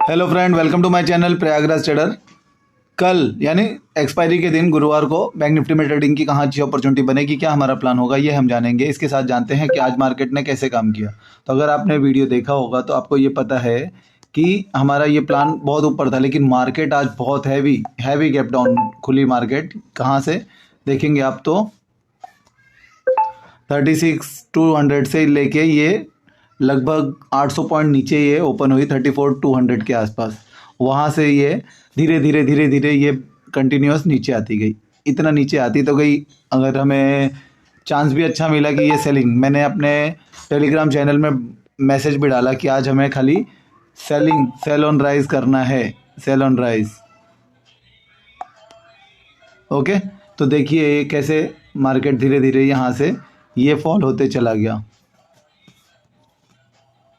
Hello friend, welcome to my channel Prayagraj trader. कल यानी expiry के दिन गुरुवार को बैंक निफ्टी में ट्रेडिंग की कहाँ अच्छी अपॉर्चुनिटी बनेगी, क्या हमारा प्लान होगा, ये हम जानेंगे। इसके साथ जानते हैं कि आज मार्केट ने कैसे काम किया। तो अगर आपने वीडियो देखा होगा तो आपको ये पता है कि हमारा ये प्लान बहुत ऊपर था, लेकिन मार्केट आज बहुत हैवी गैप डाउन खुली। मार्केट कहाँ से देखेंगे आप तो 36,200 से लेके ये लगभग 800 पॉइंट नीचे ये ओपन हुई 34,200 के आसपास। वहाँ से ये धीरे धीरे ये कंटिन्यूस नीचे आती गई। इतना नीचे आती तो गई, अगर हमें चांस भी अच्छा मिला कि ये सेलिंग, मैंने अपने टेलीग्राम चैनल में मैसेज भी डाला कि आज हमें खाली सेल ऑन राइज करना है, सेल ऑन राइज। ओके, तो देखिए ये कैसे मार्केट धीरे धीरे यहाँ से ये फॉल होते चला गया।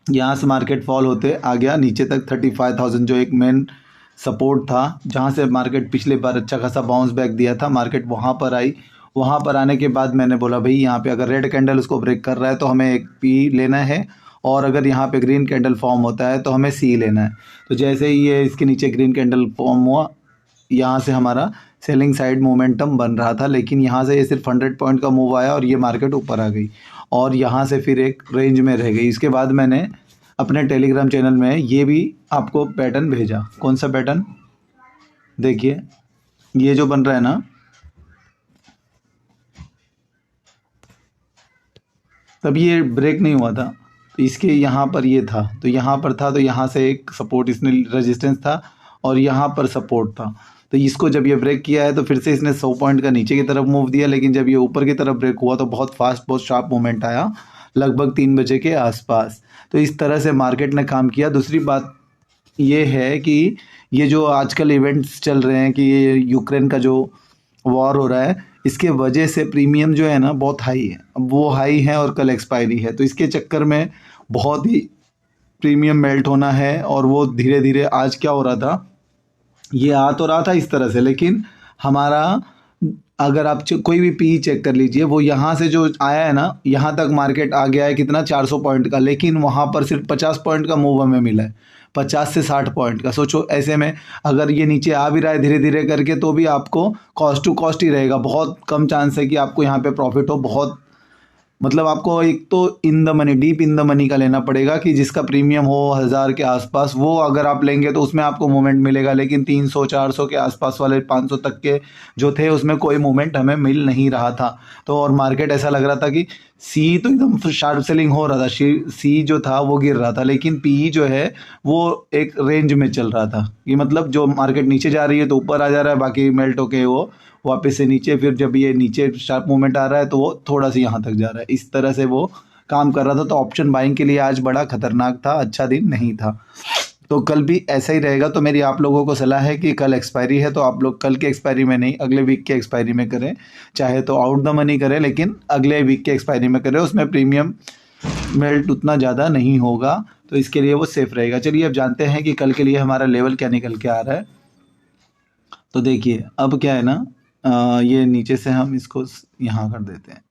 यहाँ से मार्केट फॉल होते आ गया नीचे तक 35,000, जो एक मेन सपोर्ट था, जहाँ से मार्केट पिछले बार अच्छा खासा बाउंस बैक दिया था। मार्केट वहाँ पर आई। वहाँ पर आने के बाद मैंने बोला भाई यहाँ पे अगर रेड कैंडल उसको ब्रेक कर रहा है तो हमें एक पी लेना है, और अगर यहाँ पे ग्रीन कैंडल फॉर्म होता है तो हमें सी लेना है। तो जैसे ही ये इसके नीचे ग्रीन कैंडल फॉर्म हुआ, यहाँ से हमारा सेलिंग साइड मोमेंटम बन रहा था, लेकिन यहाँ से ये सिर्फ 100 पॉइंट का मूव आया और ये मार्केट ऊपर आ गई और यहाँ से फिर एक रेंज में रह गई। इसके बाद मैंने अपने टेलीग्राम चैनल में ये भी आपको पैटर्न भेजा। कौन सा पैटर्न? देखिए ये जो बन रहा है ना, तब ये ब्रेक नहीं हुआ था तो इसके यहाँ पर ये था, तो यहाँ पर था, तो यहाँ से एक सपोर्ट, इसने रेजिस्टेंस था और यहाँ पर सपोर्ट था। तो इसको जब ये ब्रेक किया है तो फिर से इसने 100 पॉइंट का नीचे की तरफ मूव दिया, लेकिन जब ये ऊपर की तरफ ब्रेक हुआ तो बहुत फास्ट, बहुत शार्प मूवमेंट आया लगभग 3 बजे के आसपास। तो इस तरह से मार्केट ने काम किया। दूसरी बात ये है कि ये जो आजकल इवेंट्स चल रहे हैं कि ये यूक्रेन का जो वॉर हो रहा है, इसके वजह से प्रीमियम जो है ना बहुत हाई है। अब वो हाई है और कल एक्सपायरी है, तो इसके चक्कर में बहुत ही प्रीमियम मेल्ट होना है। और वो धीरे धीरे आज क्या हो रहा था, ये आ तो रहा था इस तरह से, लेकिन हमारा अगर आप कोई भी पी चेक कर लीजिए, वो यहाँ से जो आया है ना, यहाँ तक मार्केट आ गया है कितना, 400 पॉइंट का, लेकिन वहाँ पर सिर्फ 50 पॉइंट का मूव हमें मिला है, 50 से 60 पॉइंट का। सोचो ऐसे में अगर ये नीचे आ भी रहा है धीरे धीरे करके, तो भी आपको कॉस्ट टू कॉस्ट ही रहेगा। बहुत कम चांस है कि आपको यहाँ पे प्रॉफिट हो। बहुत मतलब आपको एक तो in the money, deep in the money का लेना पड़ेगा कि जिसका प्रीमियम हो 1000 के आसपास, वो अगर आप लेंगे तो उसमें आपको मूवमेंट मिलेगा। लेकिन 300 400 के आसपास वाले, 500 तक के जो थे, उसमें कोई मूवमेंट हमें मिल नहीं रहा था। तो और मार्केट ऐसा लग रहा था कि सी तो एकदम शार्प सेलिंग हो रहा था, सी जो था वो गिर रहा था, लेकिन पी जो है वो एक रेंज में चल रहा था। कि मतलब जो मार्केट नीचे जा रही है तो ऊपर आ जा रहा है, बाकी मेल्ट होके वो वापस से नीचे, फिर जब ये नीचे शार्प मूवमेंट आ रहा है तो वो थोड़ा सा यहाँ तक जा रहा है। इस तरह से वो काम कर रहा था। तो ऑप्शन बाइंग के लिए आज बड़ा खतरनाक था, अच्छा दिन नहीं था। तो कल भी ऐसा ही रहेगा। तो मेरी आप लोगों को सलाह है कि कल एक्सपायरी है तो आप लोग कल के एक्सपायरी में नहीं, अगले वीक के एक्सपायरी में करें। चाहे तो आउट द मनी करें, लेकिन अगले वीक के एक्सपायरी में करें, उसमें प्रीमियम मेल्ट उतना ज़्यादा नहीं होगा, तो इसके लिए वो सेफ रहेगा। चलिए अब जानते हैं कि कल के लिए हमारा लेवल क्या निकल के आ रहा है। तो देखिए अब क्या है ना, ये नीचे से हम इसको यहाँ कर देते हैं।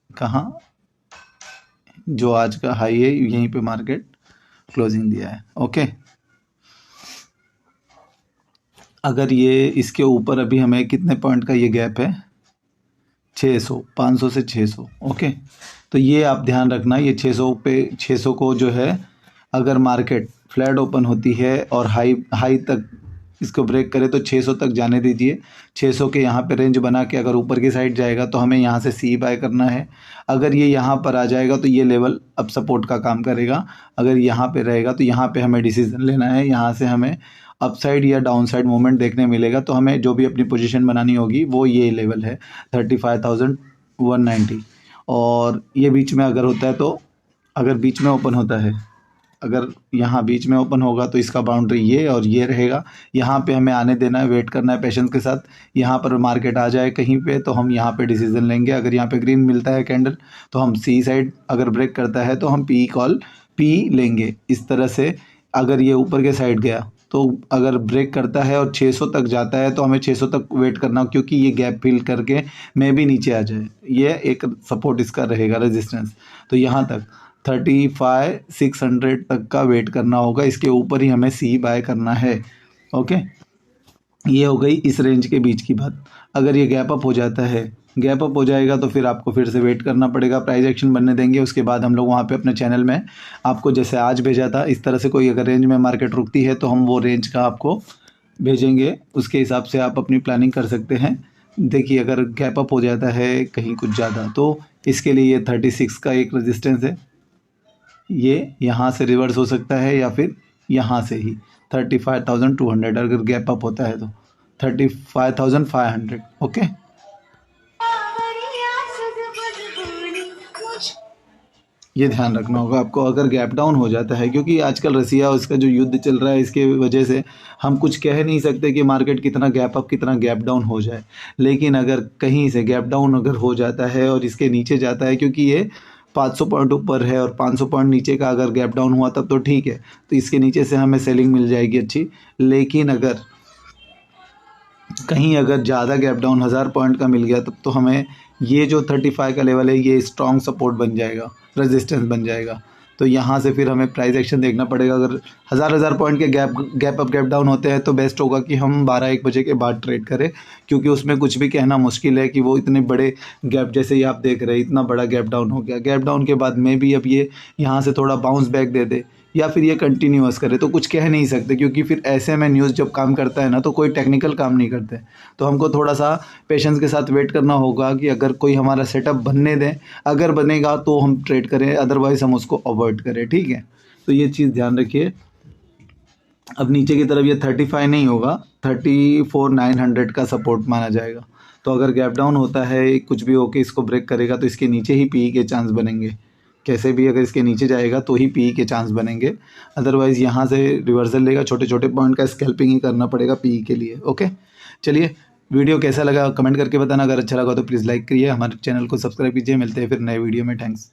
कहाँ? जो आज का हाई है यहीं पे मार्केट क्लोजिंग दिया है। ओके, अगर ये इसके ऊपर अभी हमें कितने पॉइंट का ये गैप है, 600, 500 से 600। ओके, तो ये आप ध्यान रखना, ये 600 पे, 600 को जो है अगर मार्केट फ्लैट ओपन होती है और हाई तक इसको ब्रेक करे तो 600 तक जाने दीजिए। 600 के यहाँ पे रेंज बना के अगर ऊपर की साइड जाएगा तो हमें यहाँ से सी बाय करना है। अगर ये यहाँ पर आ जाएगा तो ये लेवल अब सपोर्ट का काम करेगा। अगर यहाँ पे रहेगा तो यहाँ पे हमें डिसीजन लेना है, यहाँ से हमें अपसाइड या डाउन साइड मूवमेंट देखने मिलेगा। तो हमें जो भी अपनी पोजीशन बनानी होगी वो ये लेवल है 35,190। और ये बीच में अगर होता है तो, अगर बीच में ओपन होता है, अगर यहाँ बीच में ओपन होगा तो इसका बाउंड्री ये और ये रहेगा। यहाँ पे हमें आने देना है, वेट करना है पेशेंस के साथ। यहाँ पर मार्केट आ जाए कहीं पे तो हम यहाँ पे डिसीजन लेंगे। अगर यहाँ पे ग्रीन मिलता है कैंडल तो हम सी साइड, अगर ब्रेक करता है तो हम पी लेंगे। इस तरह से अगर ये ऊपर के साइड गया तो अगर ब्रेक करता है और 600 तक जाता है तो हमें 600 तक वेट करना, क्योंकि ये गैप फिल करके मैं भी नीचे आ जाए, ये एक सपोर्ट इसका रहेगा, रेजिस्टेंस। तो यहाँ तक 35,600 तक का वेट करना होगा, इसके ऊपर ही हमें सी बाय करना है। ओके, ये हो गई इस रेंज के बीच की बात। अगर ये गैप अप हो जाता है, गैप अप हो जाएगा तो फिर आपको फिर से वेट करना पड़ेगा, प्राइस एक्शन बनने देंगे। उसके बाद हम लोग वहाँ पे अपने चैनल में आपको जैसे आज भेजा था इस तरह से कोई अगर रेंज में मार्केट रुकती है तो हम वो रेंज का आपको भेजेंगे, उसके हिसाब से आप अपनी प्लानिंग कर सकते हैं। देखिए अगर गैप अप हो जाता है कहीं कुछ ज़्यादा तो इसके लिए ये 36 का एक रेजिस्टेंस है, ये यहाँ से रिवर्स हो सकता है या फिर यहाँ से ही 35,200 अगर गैप अप होता है तो 35,500। ओके, ये ध्यान रखना होगा आपको अगर गैप डाउन हो जाता है, क्योंकि आजकल रसिया और इसका जो युद्ध चल रहा है इसके वजह से हम कुछ कह नहीं सकते कि मार्केट कितना गैप अप कितना गैप डाउन हो जाए। लेकिन अगर कहीं से गैप डाउन अगर हो जाता है और इसके नीचे जाता है, क्योंकि ये 500 पॉइंट ऊपर है और 500 पॉइंट नीचे का अगर गैप डाउन हुआ तब तो ठीक है, तो इसके नीचे से हमें सेलिंग मिल जाएगी अच्छी। लेकिन अगर कहीं अगर ज़्यादा गैप डाउन 1000 पॉइंट का मिल गया तब तो हमें ये जो 35 का लेवल है ये स्ट्रॉन्ग सपोर्ट बन जाएगा, रेजिस्टेंस बन जाएगा। तो यहाँ से फिर हमें प्राइस एक्शन देखना पड़ेगा। अगर हज़ार पॉइंट के गैप अप गैप डाउन होते हैं तो बेस्ट होगा कि हम 12-1 बजे के बाद ट्रेड करें, क्योंकि उसमें कुछ भी कहना मुश्किल है कि वो इतने बड़े गैप, जैसे ही आप देख रहे हैं इतना बड़ा गैप डाउन हो गया, गैप डाउन के बाद में भी अब ये यहाँ से थोड़ा बाउंस बैक दे दे या फिर ये कंटिन्यूअस करे तो कुछ कह नहीं सकते, क्योंकि फिर ऐसे में न्यूज़ जब काम करता है ना तो कोई टेक्निकल काम नहीं करते। तो हमको थोड़ा सा पेशेंस के साथ वेट करना होगा कि अगर कोई हमारा सेटअप बनने दें, अगर बनेगा तो हम ट्रेड करें, अदरवाइज़ हम उसको अवॉइड करें। ठीक है, तो ये चीज़ ध्यान रखिए। अब नीचे की तरफ ये 35 नहीं होगा, 34,900 का सपोर्ट माना जाएगा। तो अगर गैप डाउन होता है कुछ भी होके इसको ब्रेक करेगा तो इसके नीचे ही पी के चांस बनेंगे, कैसे भी अगर इसके नीचे जाएगा तो ही पी के चांस बनेंगे, अदरवाइज़ यहाँ से रिवर्सल लेगा, छोटे छोटे पॉइंट का स्कैल्पिंग ही करना पड़ेगा पी के लिए। ओके, चलिए वीडियो कैसा लगा कमेंट करके बताना, अगर अच्छा लगा तो प्लीज़ लाइक करिए, हमारे चैनल को सब्सक्राइब कीजिए। मिलते हैं फिर नए वीडियो में, थैंक्स।